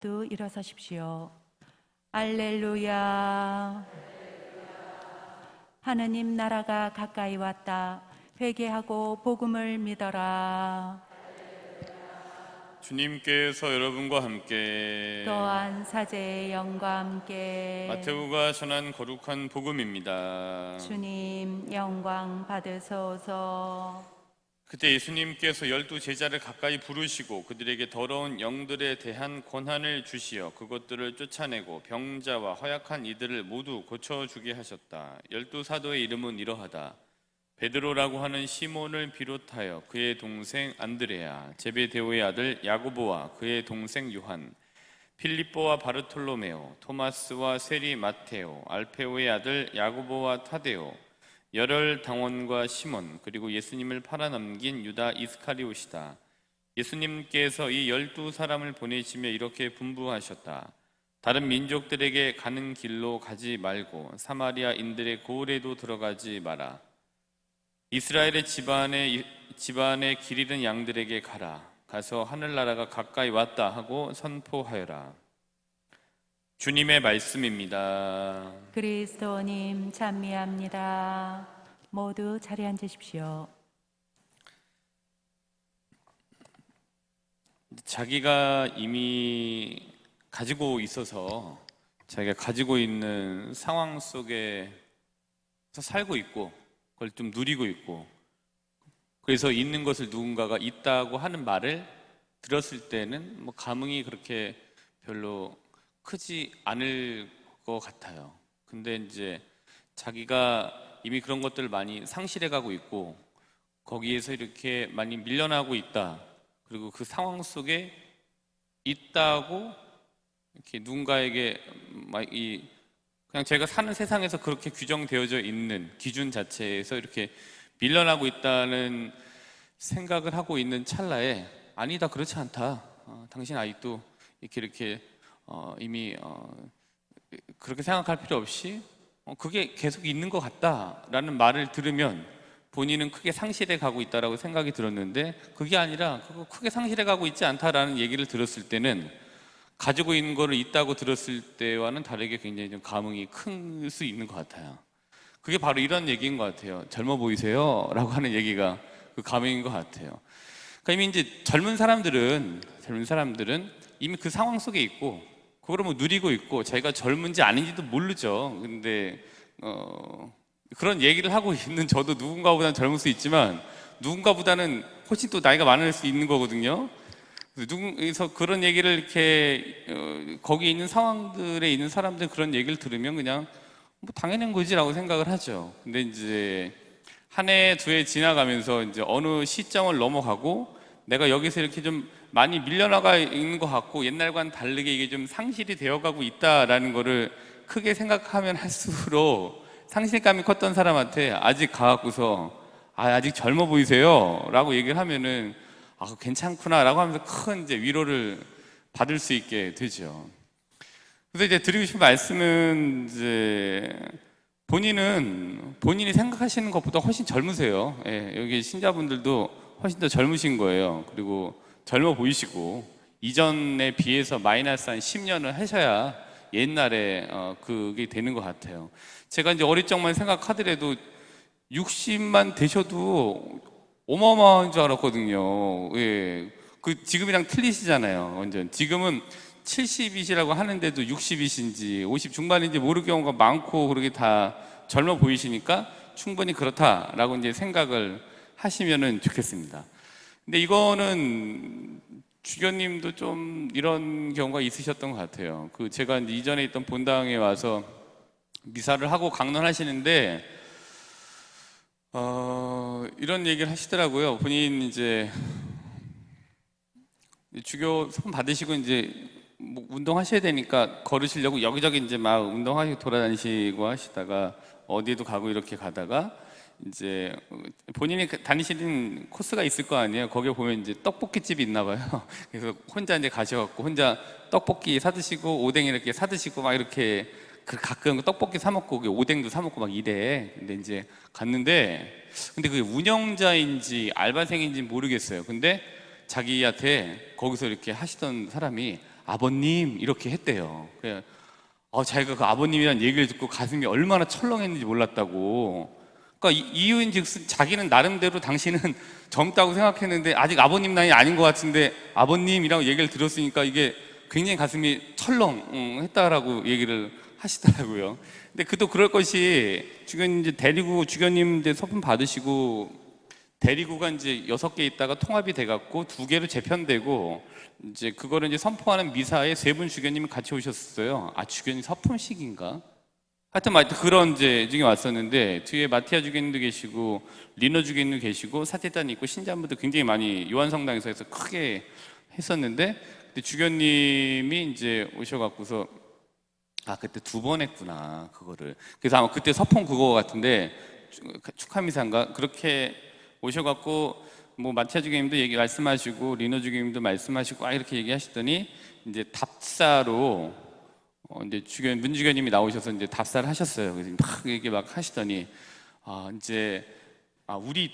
또 일어서십시오. 알렐루야. 하느님 나라가 가까이 왔다. 회개하고 복음을 믿어라. 주님께서 여러분과 함께 또한 사제의 영과 함께 마테오가 전한 거룩한 복음입니다. 주님 영광 받으소서. 그때 예수님께서 12제자를 가까이 부르시고 그들에게 더러운 영들에 대한 권한을 주시어 그것들을 쫓아내고 병자와 허약한 이들을 모두 고쳐주게 하셨다. 12사도의 이름은 이러하다. 베드로라고 하는 시몬을 비롯하여 그의 동생 안드레아, 제베데오의 아들 야고보와 그의 동생 요한, 필립보와 바르톨로메오, 토마스와 세리 마테오, 알페오의 아들 야고보와 타데오, 열혈 당원과 시몬, 그리고 예수님을 팔아넘긴 유다 이스카리옷이다. 예수님께서 이 12사람을 보내시며 이렇게 분부하셨다. 다른 민족들에게 가는 길로 가지 말고 사마리아인들의 고을에도 들어가지 마라. 이스라엘의 집안에 길 잃은 양들에게 가라. 가서 하늘나라가 가까이 왔다 하고 선포하여라. 주님의 말씀입니다. 그리스도님 찬미합니다. 모두 자리에 앉으십시오. 자기가 이미 가지고 있어서 자기가 가지고 있는 상황 속에서 살고 있고 그걸 좀 누리고 있고, 그래서 있는 것을 누군가가 있다고 하는 말을 들었을 때는 뭐 감흥이 그렇게 별로 크지 않을 것 같아요. 근데 이제 자기가 이미 그런 것들을 많이 상실해 가고 있고 거기에서 이렇게 많이 밀려나고 있다, 그리고 그 상황 속에 있다고 이렇게 누군가에게 그냥 제가 사는 세상에서 그렇게 규정되어져 있는 기준 자체에서 이렇게 밀려나고 있다는 생각을 하고 있는 찰나에 아니다, 그렇지 않다, 당신 아직도 이렇게 이미 그렇게 생각할 필요 없이 그게 계속 있는 것 같다라는 말을 들으면 본인은 크게 상실해 가고 있다라고 생각이 들었는데, 그게 아니라 그거 크게 상실해 가고 있지 않다라는 얘기를 들었을 때는 가지고 있는 거를 있다고 들었을 때와는 다르게 굉장히 좀 감흥이 클 수 있는 것 같아요. 그게 바로 이런 얘기인 것 같아요. 젊어 보이세요? 라고 하는 얘기가 그 감흥인 것 같아요. 그러니까 이미 이제 젊은 사람들은 이미 그 상황 속에 있고 그걸 뭐 누리고 있고 자기가 젊은지 아닌지도 모르죠. 근데 그런 얘기를 하고 있는 저도 누군가보다는 젊을 수 있지만 누군가보다는 훨씬 또 나이가 많을 수 있는 거거든요. 그래서 그런 얘기를 이렇게 거기 있는 상황들에 있는 사람들 그런 얘기를 들으면 그냥 뭐 당연한 거지라고 생각을 하죠. 근데 이제 한 해, 두 해 지나가면서 이제 어느 시점을 넘어가고 내가 여기서 이렇게 좀 많이 밀려나가 있는 것 같고 옛날과는 다르게 이게 좀 상실이 되어가고 있다라는 거를 크게 생각하면 할수록 상실감이 컸던 사람한테 아직 가갖고서 아직 젊어 보이세요? 라고 얘기를 하면은 괜찮구나 라고 하면서 큰 이제 위로를 받을 수 있게 되죠. 그래서 이제 드리고 싶은 말씀은 이제 본인이 생각하시는 것보다 훨씬 젊으세요. 예, 여기 신자분들도 훨씬 더 젊으신 거예요. 그리고 젊어 보이시고 이전에 비해서 마이너스 한 10년을 하셔야 옛날에 그게 되는 것 같아요. 제가 이제 어릴 적만 생각하더라도 60만 되셔도 어마어마한 줄 알았거든요. 예. 그 지금이랑 틀리시잖아요. 완전. 지금은 70이시라고 하는데도 60이신지 50 중반인지 모를 경우가 많고 그러게 다 젊어 보이시니까 충분히 그렇다라고 이제 생각을 하시면은 좋겠습니다. 근데 이거는 주교님도 좀 이런 경우가 있으셨던 것 같아요. 그 제가 이제 이전에 있던 본당에 와서 미사를 하고 강론하시는데 이런 얘기를 하시더라고요. 본인 이제 주교 선 받으시고 이제 뭐 운동하셔야 되니까 걸으시려고 여기저기 이제 막 운동하시고 돌아다니시고 하시다가 어디에도 가고 이렇게 가다가 이제 본인이 다니시는 코스가 있을 거 아니에요. 거기에 보면 이제 떡볶이 집이 있나 봐요. 그래서 혼자 이제 가셔갖고 혼자 떡볶이 사드시고 오뎅 이렇게 사드시고 막 이렇게 가끔 떡볶이 사 먹고 오뎅도 사 먹고 막 이래. 근데 이제 갔는데 그게 운영자인지 알바생인지 모르겠어요. 근데 자기한테 거기서 이렇게 하시던 사람이 아버님 이렇게 했대요. 그래, 자기가 그 아버님이라는 얘기를 듣고 가슴이 얼마나 철렁했는지 몰랐다고. 그러니까 이유인즉슨 자기는 나름대로 당신은 젊다고 생각했는데 아직 아버님 나이 아닌 것 같은데 아버님이라고 얘기를 들었으니까 이게 굉장히 가슴이 철렁했다라고 얘기를 하시더라고요. 근데 그도 그럴 것이 주교님 이제 데리고 주교님 이제 서품 받으시고 대리구가 이제 6개 있다가 통합이 돼갖고 2개로 재편되고 이제 그거를 이제 선포하는 미사에 3분 주교님이 같이 오셨어요. 주교님 서품식인가? 하여튼 그런 이제 중에 왔었는데 뒤에 마티아 주교님도 계시고 리너 주교님도 계시고 사제단이 있고 신자분들 굉장히 많이 요한성당에서 해서 크게 했었는데 근데 주교님이 이제 오셔갖고서 그때 2번 했구나 그거를. 그래서 아마 그때 서품 그거 같은데 축하미사인가 그렇게 오셔갖고 뭐 마티아 주교님도 얘기 말씀하시고 리너 주교님도 말씀하시고 이렇게 얘기하시더니 이제 답사로 이제 문 주교님이 나오셔서 이제 답사를 하셨어요. 그래서 막 얘기 막 하시더니 이제 우리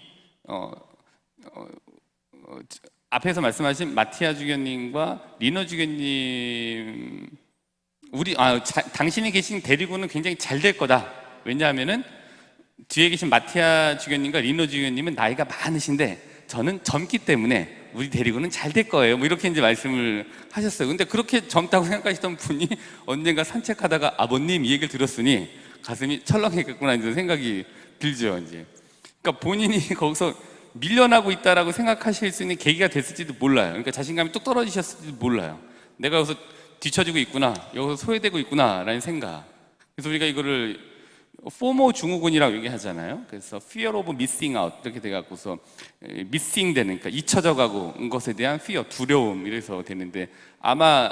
앞에서 말씀하신 마티아 주교님과 리너 주교님 당신이 계신 대리구는 굉장히 잘 될 거다. 왜냐하면은 뒤에 계신 마티아 주교님과 리노 주교님은 나이가 많으신데 저는 젊기 때문에 우리 대리구는 잘 될 거예요. 뭐 이렇게 이제 말씀을 하셨어요. 근데 그렇게 젊다고 생각하시던 분이 언젠가 산책하다가 아버님 이 얘기를 들었으니 가슴이 철렁했겠구나 이제 생각이 들죠. 이제 그러니까 본인이 거기서 밀려나고 있다라고 생각하실 수 있는 계기가 됐을지도 몰라요. 그러니까 자신감이 뚝 떨어지셨을지도 몰라요. 내가 여기서 뒤처지고 있구나, 여기서 소외되고 있구나라는 생각. 그래서 우리가 이거를 포모 증후군이라고 얘기하잖아요. 그래서 fear of missing out 이렇게 돼갖고서 missing 되는, 그러니까 잊혀져 가고 온 것에 대한 fear, 두려움 이래서 되는데 아마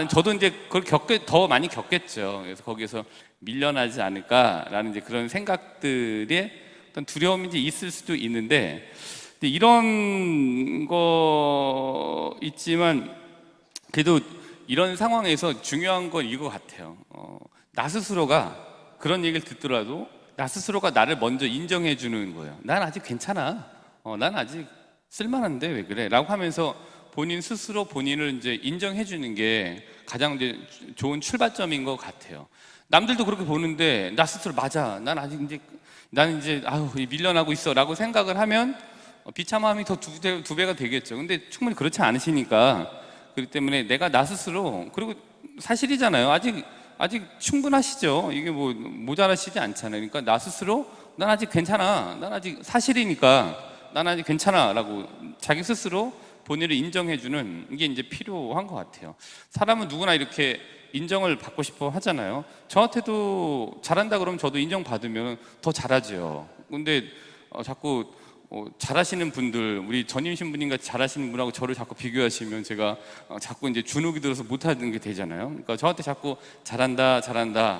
저도 이제 그걸 더 많이 겪겠죠. 그래서 거기에서 밀려나지 않을까라는 이제 그런 생각들의 어떤 두려움이 이제 있을 수도 있는데 이런 거 있지만 그래도 이런 상황에서 중요한 건 이거 같아요. 나 스스로가 그런 얘기를 듣더라도 나 스스로가 나를 먼저 인정해 주는 거예요. 난 아직 괜찮아. 난 아직 쓸만한데 왜 그래? 라고 하면서 본인 스스로 본인을 이제 인정해 주는 게 가장 이제 좋은 출발점인 것 같아요. 남들도 그렇게 보는데 나 스스로 맞아. 나는 이제 밀려나고 있어라고 생각을 하면 비참함이 더 두 배가 되겠죠. 근데 충분히 그렇지 않으시니까 그렇기 때문에 내가 나 스스로, 그리고 사실이잖아요. 아직 충분하시죠. 이게 뭐 모자라시지 않잖아요. 그러니까 나 스스로 난 아직 괜찮아. 난 아직 사실이니까 난 아직 괜찮아라고 자기 스스로 본인을 인정해주는 이게 이제 필요한 것 같아요. 사람은 누구나 이렇게 인정을 받고 싶어 하잖아요. 저한테도 잘한다 그러면 저도 인정받으면 더 잘하죠. 근데 자꾸 잘하시는 분들, 우리 전임 신부님 같이 잘하시는 분하고 저를 자꾸 비교하시면 제가 자꾸 이제 주눅이 들어서 못하는 게 되잖아요. 그러니까 저한테 자꾸 잘한다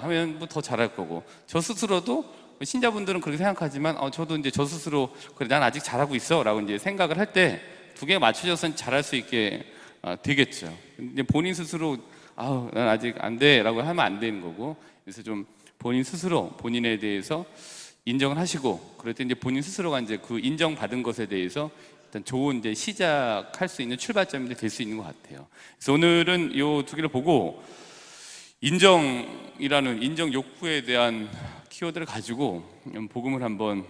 하면 뭐 더 잘할 거고, 저 스스로도 신자분들은 그렇게 생각하지만 저도 이제 저 스스로 그래 난 아직 잘하고 있어라고 이제 생각을 할 때 두 개가 맞춰져서 잘할 수 있게 되겠죠. 근데 본인 스스로 난 아직 안 돼라고 하면 안 되는 거고, 그래서 좀 본인 스스로 본인에 대해서 인정을 하시고, 그럴 때 이제 본인 스스로가 이제 그 인정받은 것에 대해서 일단 좋은 이제 시작할 수 있는 출발점이 될 수 있는 것 같아요. 그래서 오늘은 이 두 개를 보고 인정이라는 인정 욕구에 대한 키워드를 가지고 복음을 한번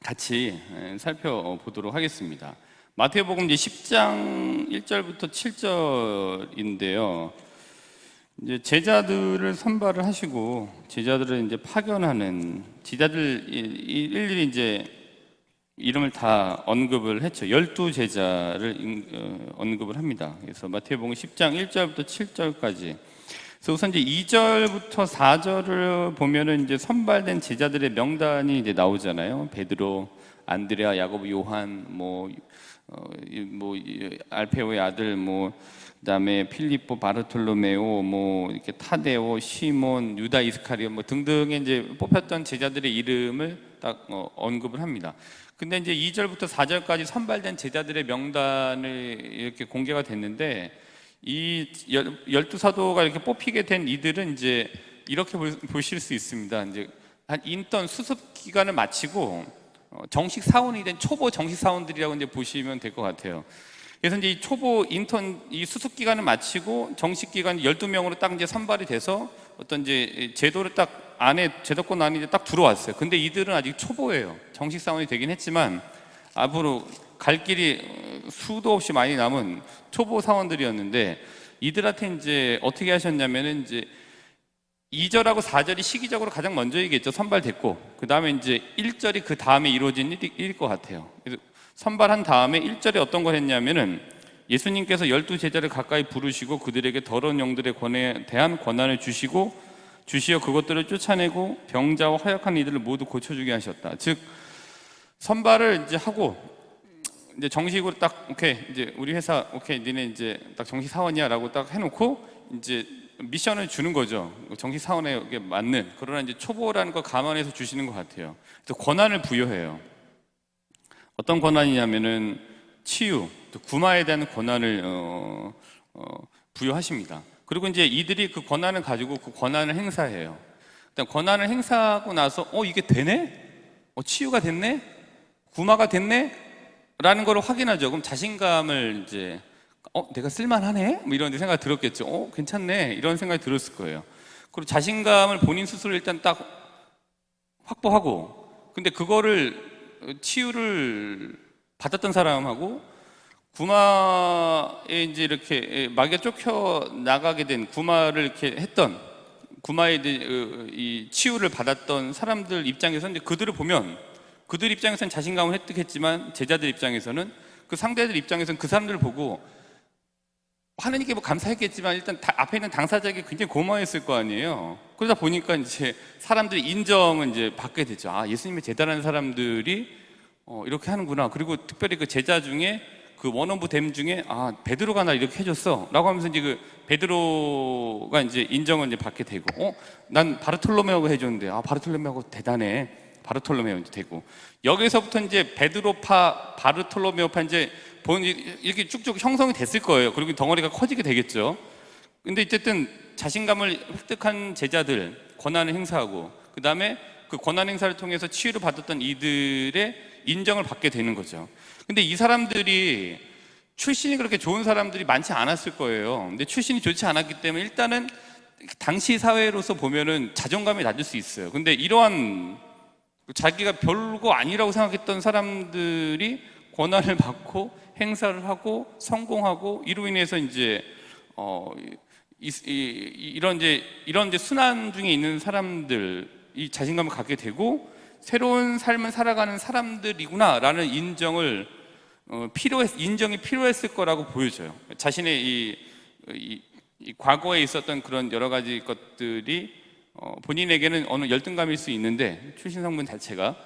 같이 살펴보도록 하겠습니다. 마태복음 이제 10장 1절부터 7절인데요. 이제 제자들을 선발을 하시고 제자들을 이제 파견하는, 제자들 일일이 이제 이름을 다 언급을 했죠. 12제자를 언급을 합니다. 그래서 마태복음 10장 1절부터 7절까지. 그래서 우선 이제 2절부터 4절을 보면은 이제 선발된 제자들의 명단이 이제 나오잖아요. 베드로, 안드레아, 야고보, 요한, 알페오의 아들, 그다음에 필리포, 바르톨로메오, 이렇게 타데오, 시몬, 유다 이스카리오 등등의 이제 뽑혔던 제자들의 이름을 딱 언급을 합니다. 근데 이제 2절부터 4절까지 선발된 제자들의 명단을 이렇게 공개가 됐는데, 이 12사도가 이렇게 뽑히게 된 이들은 이제 이렇게 보실 수 있습니다. 이제 한 인턴 수습 기간을 마치고 정식 사원이 된 초보 정식 사원들이라고 이제 보시면 될 것 같아요. 그래서 이제 이 초보 인턴 이 수습 기간을 마치고 정식 기간 12명으로 딱 이제 선발이 돼서 어떤 이제 제도를 딱 안에 제도권 안에 이제 딱 들어왔어요. 근데 이들은 아직 초보예요. 정식 사원이 되긴 했지만 앞으로 갈 길이 수도 없이 많이 남은 초보 사원들이었는데 이들한테 이제 어떻게 하셨냐면은 이제 2절하고 4절이 시기적으로 가장 먼저이겠죠. 선발됐고 그 다음에 이제 1절이 그 다음에 이루어진 일일 것 같아요. 그래서 선발한 다음에 1절에 어떤 걸 했냐면은 예수님께서 12제자를 가까이 부르시고 그들에게 더러운 영들에 대한 권한을 주시어 그것들을 쫓아내고 병자와 허약한 이들을 모두 고쳐주게 하셨다. 즉 선발을 이제 하고 이제 정식으로 딱 오케이 이제 우리 회사 오케이 니네 이제 딱 정식 사원이야라고 딱 해놓고 이제 미션을 주는 거죠. 정식 사원에 맞는. 그러나 이제 초보라는 걸 감안해서 주시는 것 같아요. 그래서 권한을 부여해요. 어떤 권한이냐면은 치유, 또 구마에 대한 권한을 부여하십니다. 그리고 이제 이들이 그 권한을 가지고 그 권한을 행사해요. 일단 권한을 행사하고 나서 이게 되네? 치유가 됐네? 구마가 됐네? 라는 걸 확인하죠. 그럼 자신감을 이제 내가 쓸만하네? 뭐 이런 생각이 들었겠죠. 괜찮네? 이런 생각이 들었을 거예요. 그리고 자신감을 본인 스스로 일단 딱 확보하고, 근데 그거를 치유를 받았던 사람하고 구마에 이제 이렇게 마귀가 쫓겨 나가게 된 구마를 이렇게 했던 구마에 이 치유를 받았던 사람들 입장에서는 이제 그들을 보면 그들 입장에서는 자신감을 획득했지만 제자들 입장에서는 그 상대들 입장에서는 그 사람들을 보고 하나님께 뭐 감사했겠지만 일단 앞에 있는 당사자에게 굉장히 고마워했을 거 아니에요. 그러다 보니까 이제 사람들이 인정을 이제 받게 되죠. 예수님의 제자라는 사람들이 이렇게 하는구나. 그리고 특별히 그 제자 중에 그 원오브 댐 중에 베드로가 나 이렇게 해줬어라고 하면서 이제 그 베드로가 이제 인정을 이제 받게 되고 난 바르톨로메오가 해줬는데 바르톨로메오가 대단해. 바르톨로메오 이제 되고 여기서부터 이제 베드로파, 바르톨로메오파 이제 이렇게 쭉쭉 형성이 됐을 거예요. 그리고 덩어리가 커지게 되겠죠. 근데 어쨌든 자신감을 획득한 제자들 권한을 행사하고 그 다음에 그 권한 행사를 통해서 치유를 받았던 이들의 인정을 받게 되는 거죠. 근데 이 사람들이 출신이 그렇게 좋은 사람들이 많지 않았을 거예요. 근데 출신이 좋지 않았기 때문에 일단은 당시 사회로서 보면은 자존감이 낮을 수 있어요. 근데 이러한 자기가 별거 아니라고 생각했던 사람들이 권한을 받고 행사를 하고 성공하고 이로 인해서 이제 이런 이제 순환 중에 있는 사람들이 자신감을 갖게 되고 새로운 삶을 살아가는 사람들이구나라는 인정이 필요했을 거라고 보여져요. 자신의 이 과거에 있었던 그런 여러 가지 것들이 본인에게는 어느 열등감일 수 있는데 출신 성분 자체가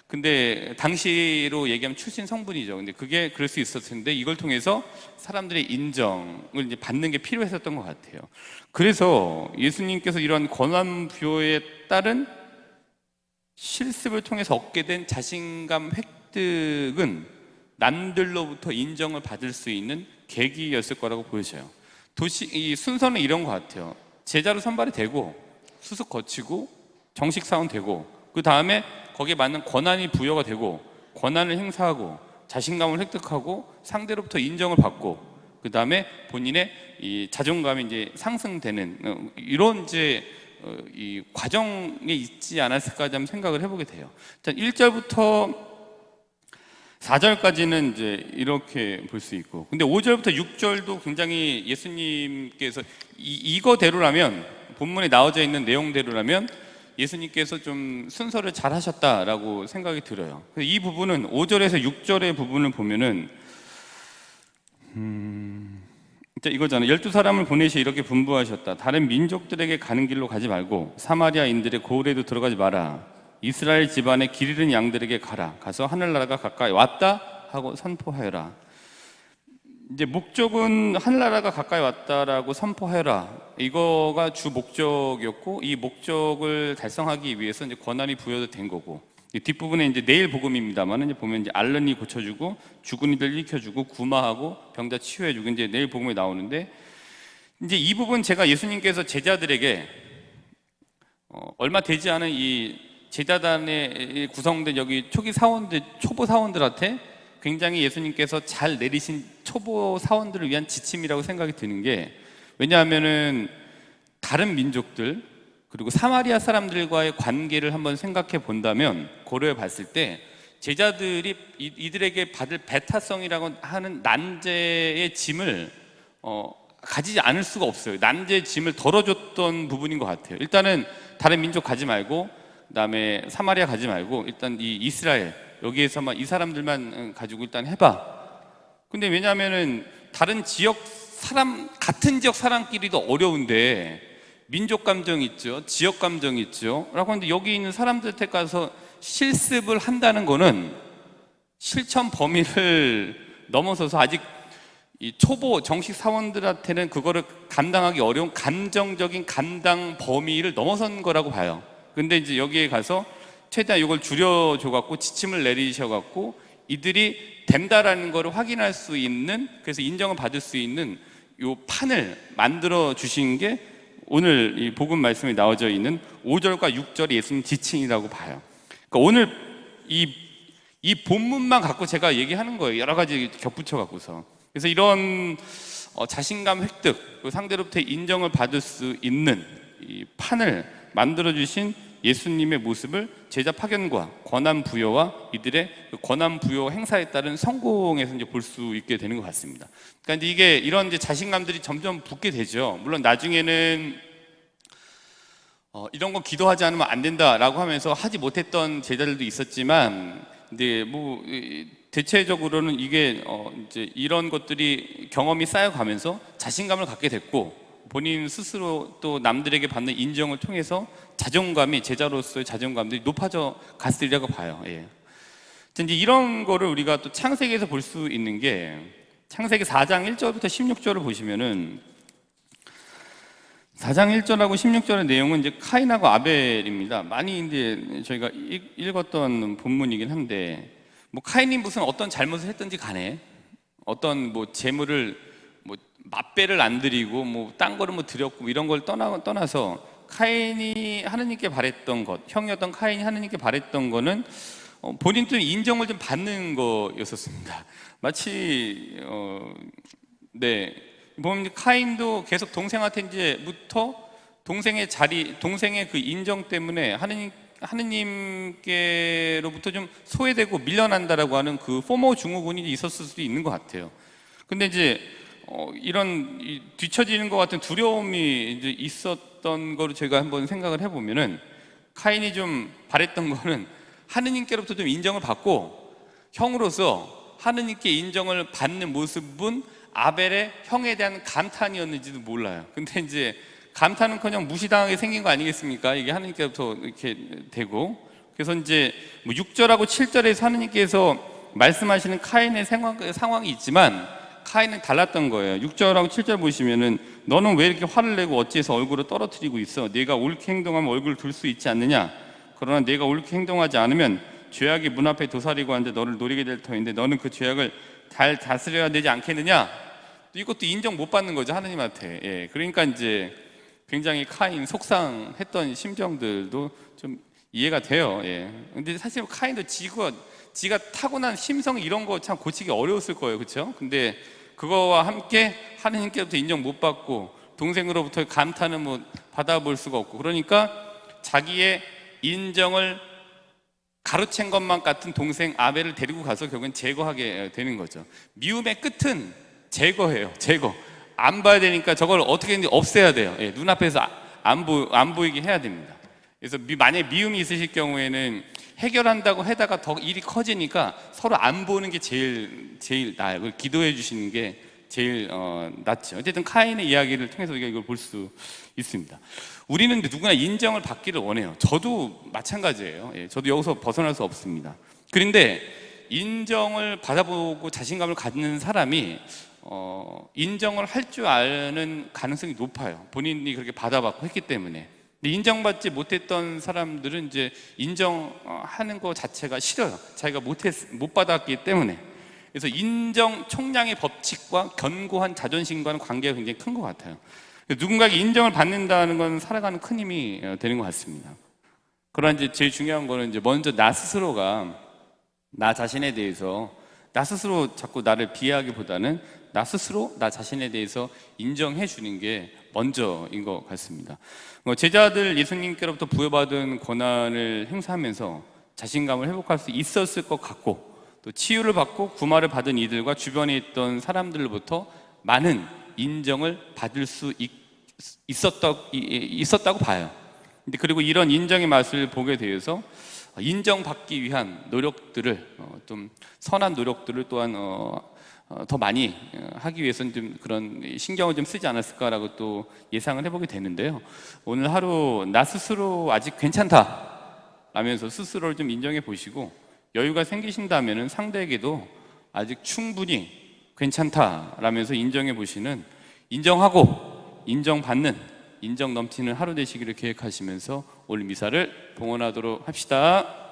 근데 당시로 얘기하면 출신 성분이죠. 근데 그게 그럴 수 있었을 텐데 이걸 통해서 사람들의 인정을 이제 받는 게 필요했었던 것 같아요. 그래서 예수님께서 이런 권한 부여에 따른 실습을 통해서 얻게 된 자신감 획득은 남들로부터 인정을 받을 수 있는 계기였을 거라고 보여져요. 이 순서는 이런 것 같아요. 제자로 선발이 되고 수습 거치고 정식 사원 되고 그 다음에 거기에 맞는 권한이 부여가 되고 권한을 행사하고 자신감을 획득하고 상대로부터 인정을 받고 그 다음에 본인의 이 자존감이 이제 상승되는 이런 이제 이 과정에 있지 않았을까 한번 생각을 해보게 돼요. 1절부터 4절까지는 이제 이렇게 볼 수 있고 근데 5절부터 6절도 굉장히 예수님께서 이거대로라면 본문에 나와져 있는 내용대로라면 예수님께서 좀 순서를 잘 하셨다라고 생각이 들어요. 이 부분은 5절에서 6절의 부분을 보면은 이거잖아요. 12사람을 보내시 이렇게 분부하셨다. 다른 민족들에게 가는 길로 가지 말고 사마리아인들의 고을에도 들어가지 마라. 이스라엘 집안의 길 잃은 양들에게 가라. 가서 하늘나라가 가까이 왔다 하고 선포하여라. 이제 목적은 하늘나라가 가까이 왔다라고 선포해라. 이거가 주 목적이었고 이 목적을 달성하기 위해서 이제 권한이 부여된 거고 뒷부분에 이제 내일 복음입니다만 이제 보면 이제 앓는 이 고쳐주고 죽은 이들 일으켜주고 구마하고 병자 치유해주고 이제 내일 복음에 나오는데 이제 이 부분 제가 예수님께서 제자들에게 얼마 되지 않은 이 제자단에 구성된 여기 초보 사원들한테 굉장히 예수님께서 잘 내리신 초보 사원들을 위한 지침이라고 생각이 드는 게, 왜냐하면은 다른 민족들 그리고 사마리아 사람들과의 관계를 한번 생각해 본다면, 고려해 봤을 때 제자들이 이들에게 받을 배타성이라고 하는 난제의 짐을 가지지 않을 수가 없어요. 난제의 짐을 덜어줬던 부분인 것 같아요. 일단은 다른 민족 가지 말고, 그다음에 사마리아 가지 말고, 일단 이 이스라엘 여기에서만, 이 사람들만 가지고 일단 해봐. 근데 왜냐하면은 다른 지역 사람, 같은 지역 사람끼리도 어려운데 민족 감정이 있죠, 지역 감정이 있죠 라고 하는데, 여기 있는 사람들한테 가서 실습을 한다는 거는 실천 범위를 넘어서서 아직 이 초보 정식 사원들한테는 그거를 감당하기 어려운 감정적인 감당 범위를 넘어선 거라고 봐요. 근데 이제 여기에 가서 최대한 이걸 줄여줘 갖고 지침을 내리셔 갖고 이들이 된다라는 거를 확인할 수 있는, 그래서 인정을 받을 수 있는 요 판을 만들어 주신 게 오늘 이 복음 말씀에 나와져 있는 5절과 6절의 예수님 지침이라고 봐요. 그러니까 오늘 이 본문만 갖고 제가 얘기하는 거예요. 여러 가지 겹붙여 갖고서. 그래서 이런 자신감 획득, 그리고 상대로부터 인정을 받을 수 있는 이 판을 만들어 주신 예수님의 모습을 제자 파견과 권한 부여와 이들의 그 권한 부여 행사에 따른 성공에서 이제 볼 수 있게 되는 것 같습니다. 그러니까 이제 이게 이런 이제 자신감들이 점점 붙게 되죠. 물론 나중에는 이런 거 기도하지 않으면 안 된다라고 하면서 하지 못했던 제자들도 있었지만, 근데 뭐 대체적으로는 이게 이제 이런 것들이 경험이 쌓여가면서 자신감을 갖게 됐고, 본인 스스로 또 남들에게 받는 인정을 통해서 자존감이, 제자로서의 자존감들이 높아져 갔으리라고 봐요. 예. 이제 이런 거를 우리가 또 창세기에서 볼 수 있는 게, 창세기 4장 1절부터 16절을 보시면은, 4장 1절하고 16절의 내용은 이제 카인하고 아벨입니다. 많이 이제 저희가 읽었던 본문이긴 한데, 뭐 카인이 무슨 어떤 잘못을 했든지 간에, 어떤 뭐 재물을 뭐 맛배를 안 드리고 뭐 딴 거를 뭐 드렸고 뭐 이런 걸 떠나서 카인이 하느님께 바랬던 것, 형이었던 카인이 하느님께 바랬던 거는 본인도 인정을 좀 받는 거였었습니다. 마치 네, 보면 카인도 계속 동생한테 이제부터 동생의 자리, 동생의 그 인정 때문에 하느님께로부터 좀 소외되고 밀려난다라고 하는 그 포모 증후군이 있었을 수도 있는 것 같아요. 근데 이제 이런 뒤처지는 것 같은 두려움이 이제 있었던 거로 제가 한번 생각을 해보면은, 카인이 좀 바랬던 거는 하느님께로부터 좀 인정을 받고, 형으로서 하느님께 인정을 받는 모습은 아벨의 형에 대한 감탄이었는지도 몰라요. 근데 이제 감탄은커녕 무시당하게 생긴 거 아니겠습니까? 이게 하느님께로부터 이렇게 되고. 그래서 이제 뭐 6절하고 7절에서 하느님께서 말씀하시는 카인의 상황이 있지만, 카인은 달랐던 거예요. 6절하고 7절 보시면은, 너는 왜 이렇게 화를 내고 어찌해서 얼굴을 떨어뜨리고 있어? 네가 옳게 행동하면 얼굴을 둘 수 있지 않느냐? 그러나 네가 옳게 행동하지 않으면 죄악이 문 앞에 도사리고 앉아 너를 노리게 될 터인데, 너는 그 죄악을 잘 다스려야 되지 않겠느냐? 이것도 인정 못 받는 거죠, 하느님한테. 예, 그러니까 이제 굉장히 카인 속상했던 심정들도 좀 이해가 돼요. 예. 근데 사실 카인도 지가 타고난 심성 이런 거 참 고치기 어려웠을 거예요, 그렇죠? 근데 그거와 함께 하느님께로부터 인정 못 받고 동생으로부터 감탄은 뭐 받아볼 수가 없고, 그러니까 자기의 인정을 가로챈 것만 같은 동생 아벨을 데리고 가서 결국엔 제거하게 되는 거죠. 미움의 끝은 제거예요. 제거. 안 봐야 되니까 저걸 어떻게든지 없애야 돼요. 예, 눈앞에서 안 보이게 해야 됩니다. 그래서 만약에 미움이 있으실 경우에는 해결한다고 해다가 더 일이 커지니까 서로 안 보는 게 제일 나아요. 그걸 기도해 주시는 게 제일 낫죠. 어쨌든 카인의 이야기를 통해서 우리가 이걸 볼 수 있습니다. 우리는 누구나 인정을 받기를 원해요. 저도 마찬가지예요. 예, 저도 여기서 벗어날 수 없습니다. 그런데 인정을 받아보고 자신감을 갖는 사람이 인정을 할 줄 아는 가능성이 높아요. 본인이 그렇게 받아봤고 했기 때문에. 근데 인정받지 못했던 사람들은 이제 인정하는 것 자체가 싫어요. 자기가 못 받았기 때문에. 그래서 인정 총량의 법칙과 견고한 자존심과는 관계가 굉장히 큰 것 같아요. 누군가에게 인정을 받는다는 건 살아가는 큰 힘이 되는 것 같습니다. 그러나 이제 제일 중요한 거는 이제 먼저 나 스스로가 나 자신에 대해서 나 스스로 자꾸 나를 비하하기보다는 나 스스로 나 자신에 대해서 인정해 주는 게 먼저인 것 같습니다. 제자들 예수님께로부터 부여받은 권한을 행사하면서 자신감을 회복할 수 있었을 것 같고, 또 치유를 받고 구마를 받은 이들과 주변에 있던 사람들로부터 많은 인정을 받을 수 있었다고 봐요. 그리고 이런 인정의 맛을 보게 되어서 인정받기 위한 노력들을 좀 선한 노력들을 또한 더 많이 하기 위해서는 좀 그런 신경을 좀 쓰지 않았을까라고 또 예상을 해보게 되는데요. 오늘 하루 나 스스로 아직 괜찮다 라면서 스스로를 좀 인정해 보시고, 여유가 생기신다면 상대에게도 아직 충분히 괜찮다 라면서 인정해 보시는, 인정하고 인정받는, 인정 넘치는 하루 되시기를 계획하시면서 오늘 미사를 봉헌하도록 합시다.